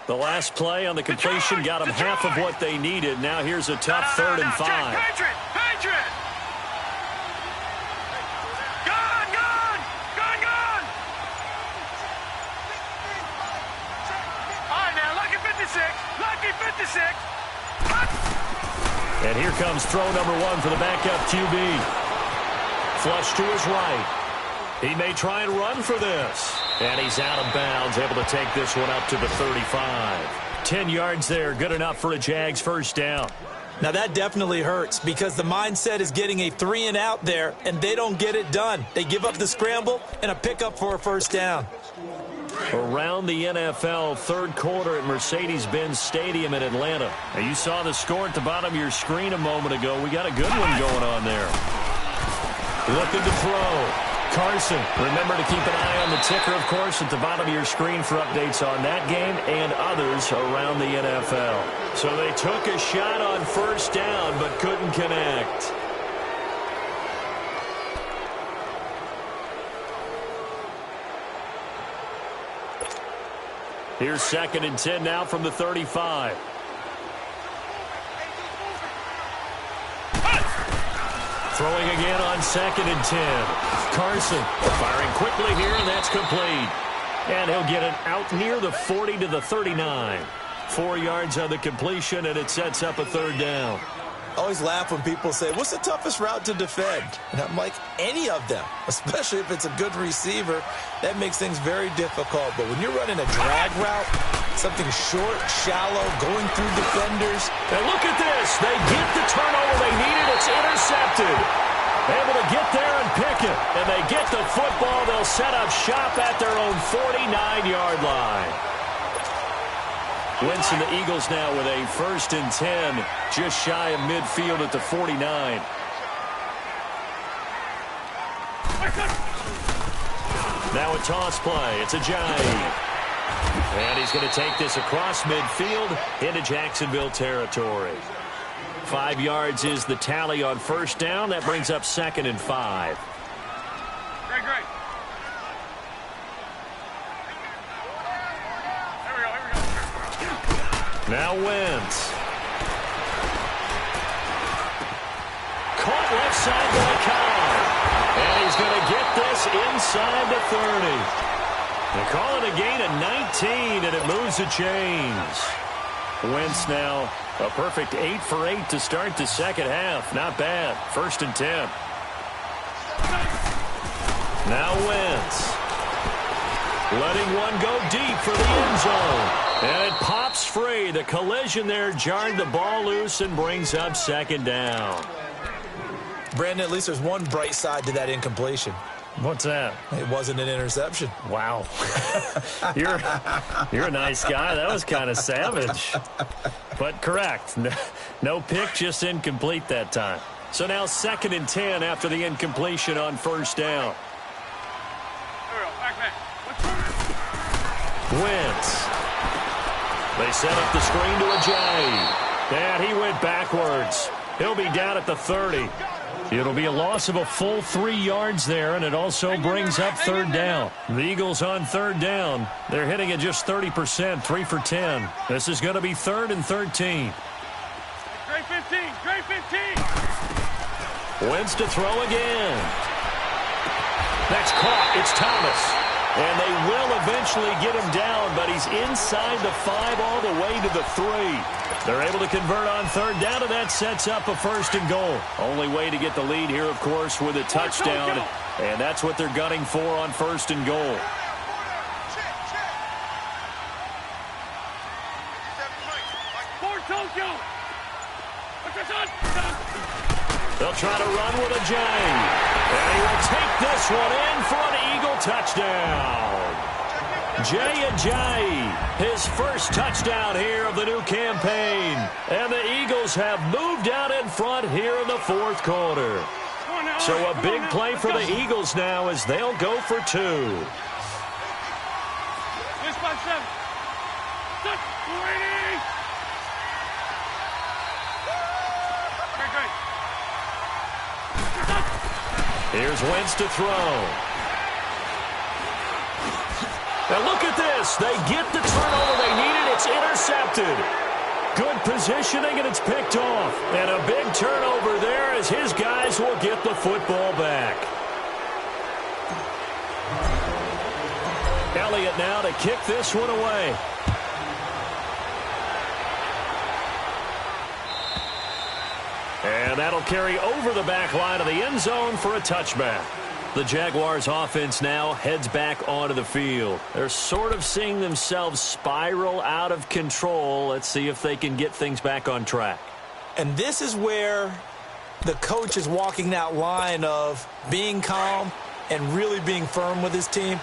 The last play on the completion got them half of what they needed. Now here's a tough 3rd and 5. Patriot! Gone! All right, now, lucky 56. And here comes throw number 1 for the backup QB. Flush to his right. He may try and run for this. And he's out of bounds, able to take this one up to the 35. 10 yards there, good enough for a Jags first down. Now that definitely hurts because the mindset is getting a 3-and-out there, and they don't get it done. They give up the scramble and a pickup for a first down. Around the NFL, third quarter at Mercedes-Benz Stadium in Atlanta. Now you saw the score at the bottom of your screen a moment ago. We got a good one going on there. Looking to throw. Carson, remember to keep an eye on the ticker, of course, at the bottom of your screen for updates on that game and others around the NFL. So they took a shot on first down but couldn't connect. Here's 2nd and 10 now from the 35. Throwing again on 2nd and 10. Carson firing quickly here, and that's complete. And he'll get it out near the 40 to the 39. 4 yards on the completion, and it sets up a 3rd down. I always laugh when people say, what's the toughest route to defend? And I'm like, any of them, especially if it's a good receiver. That makes things very difficult. But when you're running a drag route, something short, shallow, going through defenders. And look at this. They get the turnover they needed. It's intercepted. Able to get there and pick it. And they get the football. They'll set up shop at their own 49-yard line. Wentz and the Eagles now with a 1st and 10, just shy of midfield at the 49. Now a toss play. It's a Giant. And he's going to take this across midfield into Jacksonville territory. 5 yards is the tally on first down. That brings up 2nd and 5. Great. Now Wentz. Caught left side by Cobb. And he's going to get this inside the 30. They call it a gain of 19, and it moves the chains. Wentz now a perfect 8 for 8 to start the second half. Not bad. 1st and 10. Now Wentz. Letting one go deep for the end zone. And it pops free. The collision there jarred the ball loose and brings up 2nd down. Brandon, at least there's one bright side to that incompletion. What's that? It wasn't an interception. Wow. You're a nice guy. That was kind of savage. But correct. No pick, just incomplete that time. So now 2nd and 10 after the incompletion on 1st down. Wentz. They set up the screen to Ajayi. And he went backwards. He'll be down at the 30. It'll be a loss of a full 3 yards there, and it also brings up 3rd down. The Eagles on 3rd down. They're hitting at just 30%, 3 for 10. This is going to be 3rd and 13. Great 15, great 15. Wentz to throw again. That's caught. It's Thomas. And they will eventually get him down, but he's inside the 5 all the way to the 3. They're able to convert on 3rd down, and that sets up a 1st and goal. Only way to get the lead here, of course, with a touchdown, and that's what they're gunning for on 1st and goal. They'll try to run with Ajayi. And he will take this one in for an Eagle touchdown. Jay Ajayi, his first touchdown here of the new campaign. And the Eagles have moved out in front here in the 4th quarter. So a big play for the Eagles now as they'll go for 2. Here's Wentz to throw. Now look at this. They get the turnover they needed. It's intercepted. Good positioning, and it's picked off. And a big turnover there as his guys will get the football back. Elliott now to kick this one away. And that'll carry over the back line of the end zone for a touchback. The Jaguars offense now heads back onto the field. They're sort of seeing themselves spiral out of control. Let's see if they can get things back on track. And this is where the coach is walking that line of being calm and really being firm with his team.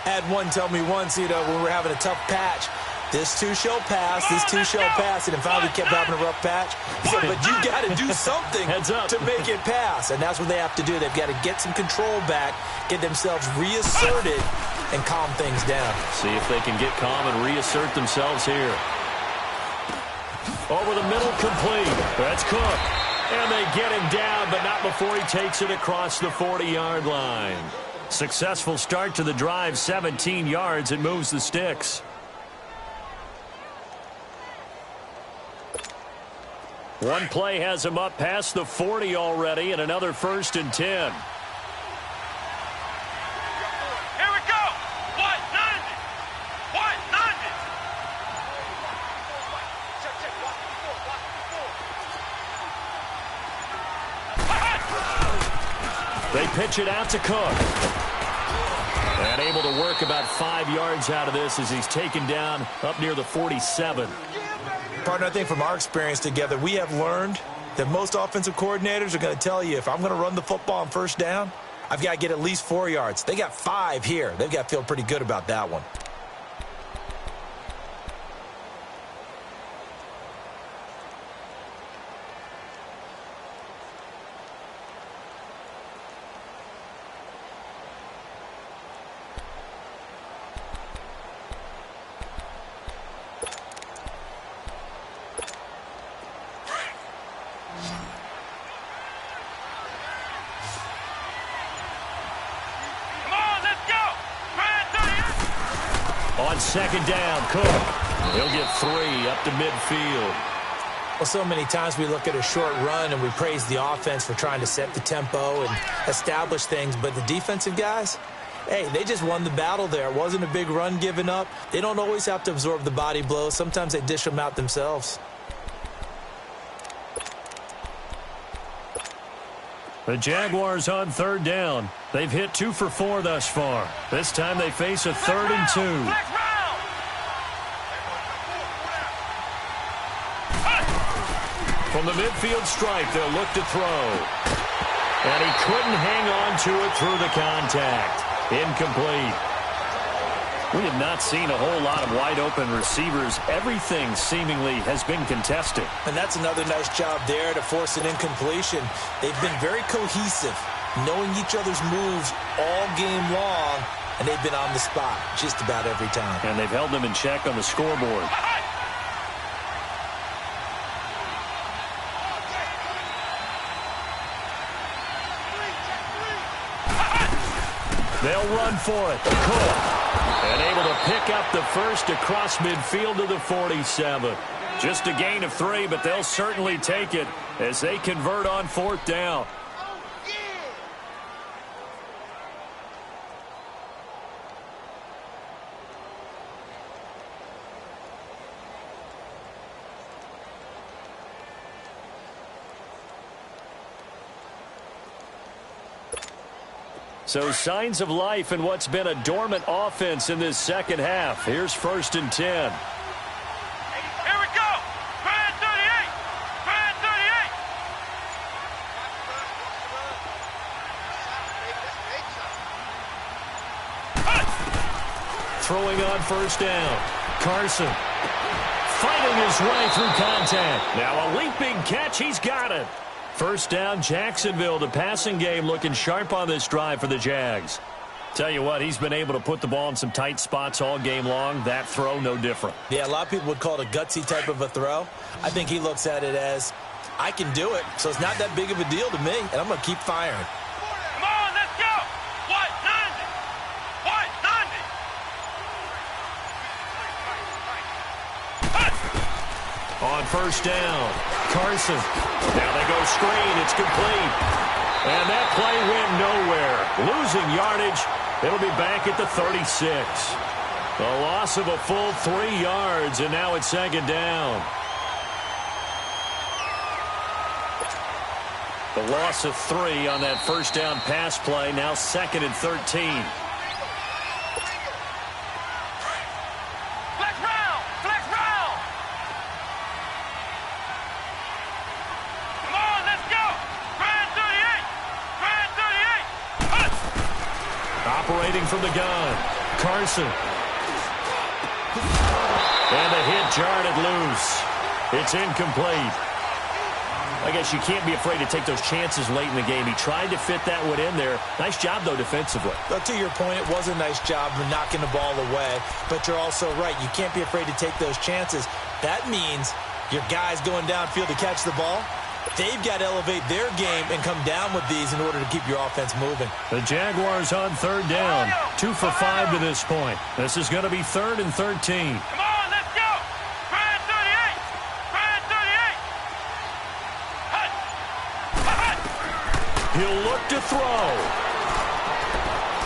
I had one tell me once, when we were having a tough patch, this too shall pass, this too shall pass, and finally kept having a rough patch. He said, but you got to do something to make it pass, and that's what they have to do. They've got to get some control back, get themselves reasserted, and calm things down. See if they can get calm and reassert themselves here. Over the middle, complete. That's Cook. And they get him down, but not before he takes it across the 40-yard line. Successful start to the drive, 17 yards. It moves the sticks. One play has him up past the 40 already, and another 1st and 10. Here we go. 190. 190. They pitch it out to Cook. And able to work about 5 yards out of this as he's taken down up near the 47. Partner, I think from our experience together, we have learned that most offensive coordinators are going to tell you, if I'm going to run the football on 1st down, I've got to get at least 4 yards. They got 5 here. They've got to feel pretty good about that one. On 2nd down, Cook. He'll get 3 up to midfield. Well, so many times we look at a short run and we praise the offense for trying to set the tempo and establish things, but the defensive guys, hey, they just won the battle there. It wasn't a big run given up. They don't always have to absorb the body blows. Sometimes they dish them out themselves. The Jaguars on 3rd down. They've hit 2 for 4 thus far. This time they face a 3rd and 2. From the midfield stripe, they'll look to throw. And he couldn't hang on to it through the contact. Incomplete. We have not seen a whole lot of wide-open receivers. Everything seemingly has been contested. And that's another nice job there to force an incompletion. They've been very cohesive, knowing each other's moves all game long, and they've been on the spot just about every time. And they've held them in check on the scoreboard. They'll run for it. Cook. And able to pick up the first across midfield to the 47. Just a gain of 3, but they'll certainly take it as they convert on 4th down. So signs of life in what's been a dormant offense in this second half. Here's 1st and 10. Here we go. Brand 38. Brand 38. Throwing on 1st down. Carson fighting his way through contact. Now a leaping catch. He's got it. 1st down, Jacksonville. The passing game looking sharp on this drive for the Jags. Tell you what, he's been able to put the ball in some tight spots all game long. That throw, no different. Yeah, a lot of people would call it a gutsy type of a throw. I think he looks at it as, I can do it, so it's not that big of a deal to me, and I'm going to keep firing. Come on, let's go. What? 90. What? 90. On 1st down, Carson. Now they go screen. It's complete. And that play went nowhere. Losing yardage. It'll be back at the 36. A loss of a full 3 yards, and now it's 2nd down. The loss of 3 on that 1st down pass play. Now 2nd and 13. Operating from the gun, Carson. And the hit jarred it loose. It's incomplete. I guess you can't be afraid to take those chances late in the game. He tried to fit that one in there. Nice job, though, defensively. But to your point, it was a nice job of knocking the ball away. But you're also right. You can't be afraid to take those chances. That means your guys going downfield to catch the ball, they've got to elevate their game and come down with these in order to keep your offense moving. The Jaguars on 3rd down. 2 for 5 to this point. This is going to be 3rd and 13. Come on, let's go. Brand 38. Brand 38. He'll look to throw.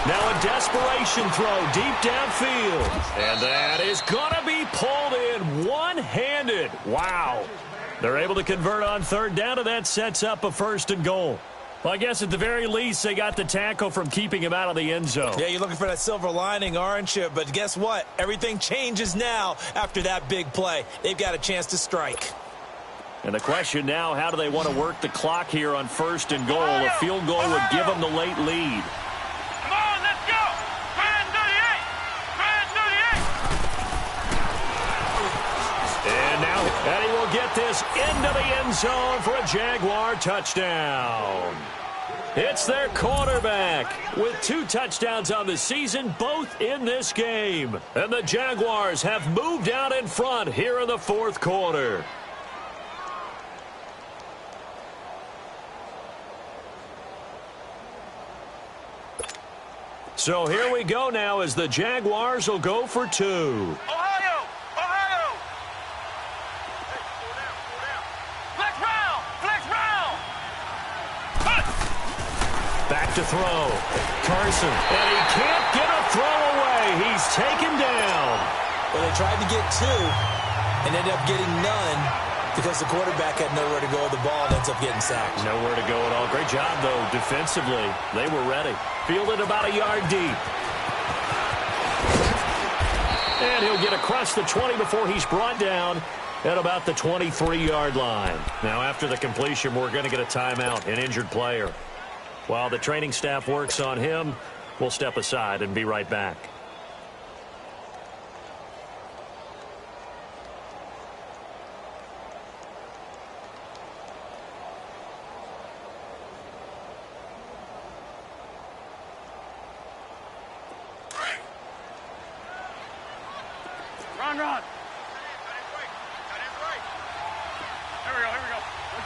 Now a desperation throw deep downfield. And that is going to be pulled in one-handed. Wow. They're able to convert on 3rd down, and that sets up a 1st and goal. Well, I guess at the very least, they got the tackle from keeping him out of the end zone. Yeah, you're looking for that silver lining, aren't you? But guess what? Everything changes now after that big play. They've got a chance to strike. And the question now, how do they want to work the clock here on 1st and goal? A field goal would give them the late lead. Come on, let's go. Brand 38. Brand 38. And now Eddie will get this into the end zone for a Jaguar touchdown. It's their quarterback with 2 touchdowns on the season, both in this game. And the Jaguars have moved out in front here in the 4th quarter. So here we go now as the Jaguars will go for 2. Ohio! Ohio! to throw. Carson, and he can't get a throw away. He's taken down. Well, they tried to get 2 and ended up getting none because the quarterback had nowhere to go with the ball and ends up getting sacked. Nowhere to go at all. Great job, though, defensively. They were ready. Fielded about a yard deep. And he'll get across the 20 before he's brought down at about the 23-yard line. Now, after the completion, we're going to get a timeout, an injured player. While the training staff works on him, we'll step aside and be right back. Run. Here we go.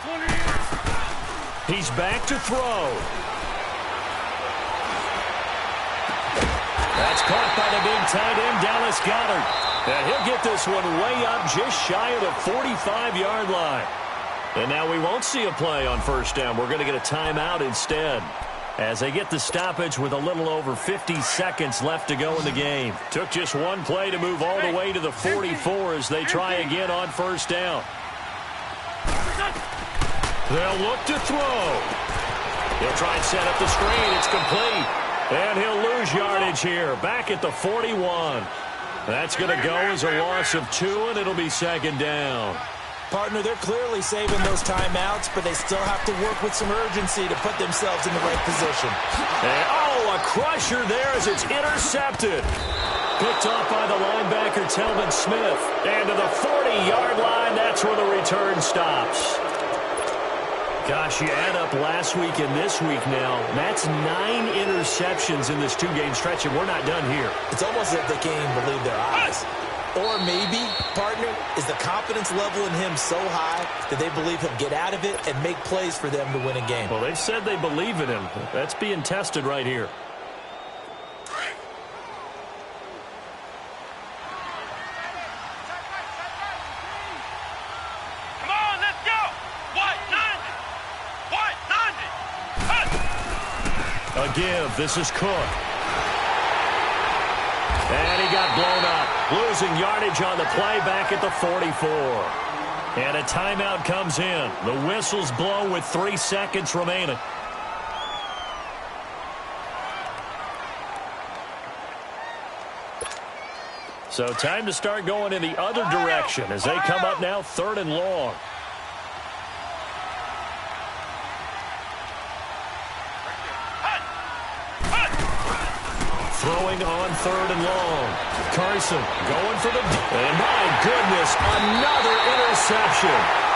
120. He's back to throw. That's caught by the big tight end, Dallas Goedert. And he'll get this one way up just shy of the 45-yard line. And now we won't see a play on first down. We're going to get a timeout instead, as they get the stoppage with a little over 50 seconds left to go in the game. Took just one play to move all the way to the 44 as they try again on first down. They'll look to throw. He'll try and set up the screen. It's complete. And he'll lose yardage here, back at the 41. That's going to go as a loss of 2, and it'll be second down. Partner, they're clearly saving those timeouts, but they still have to work with some urgency to put themselves in the right position. And, a crusher there as it's intercepted. Picked off by the linebacker, Telvin Smith. And to the 40-yard line, that's where the return stops. Gosh, you add up last week and this week now, that's 9 interceptions in this 2-game stretch, and we're not done here. It's almost as if they can't even believe their eyes. Or maybe, partner, is the confidence level in him so high that they believe he'll get out of it and make plays for them to win a game. Well, they've said they believe in him. That's being tested right here. Come on, let's go. White 90. A give. This is Cook. And he got blown up. Losing yardage on the play back at the 44. And a timeout comes in. The whistles blow with 3 seconds remaining. So time to start going in the other direction as they come up now 3rd and long. Throwing on 3rd and long. Carson going for the... And my goodness, another interception.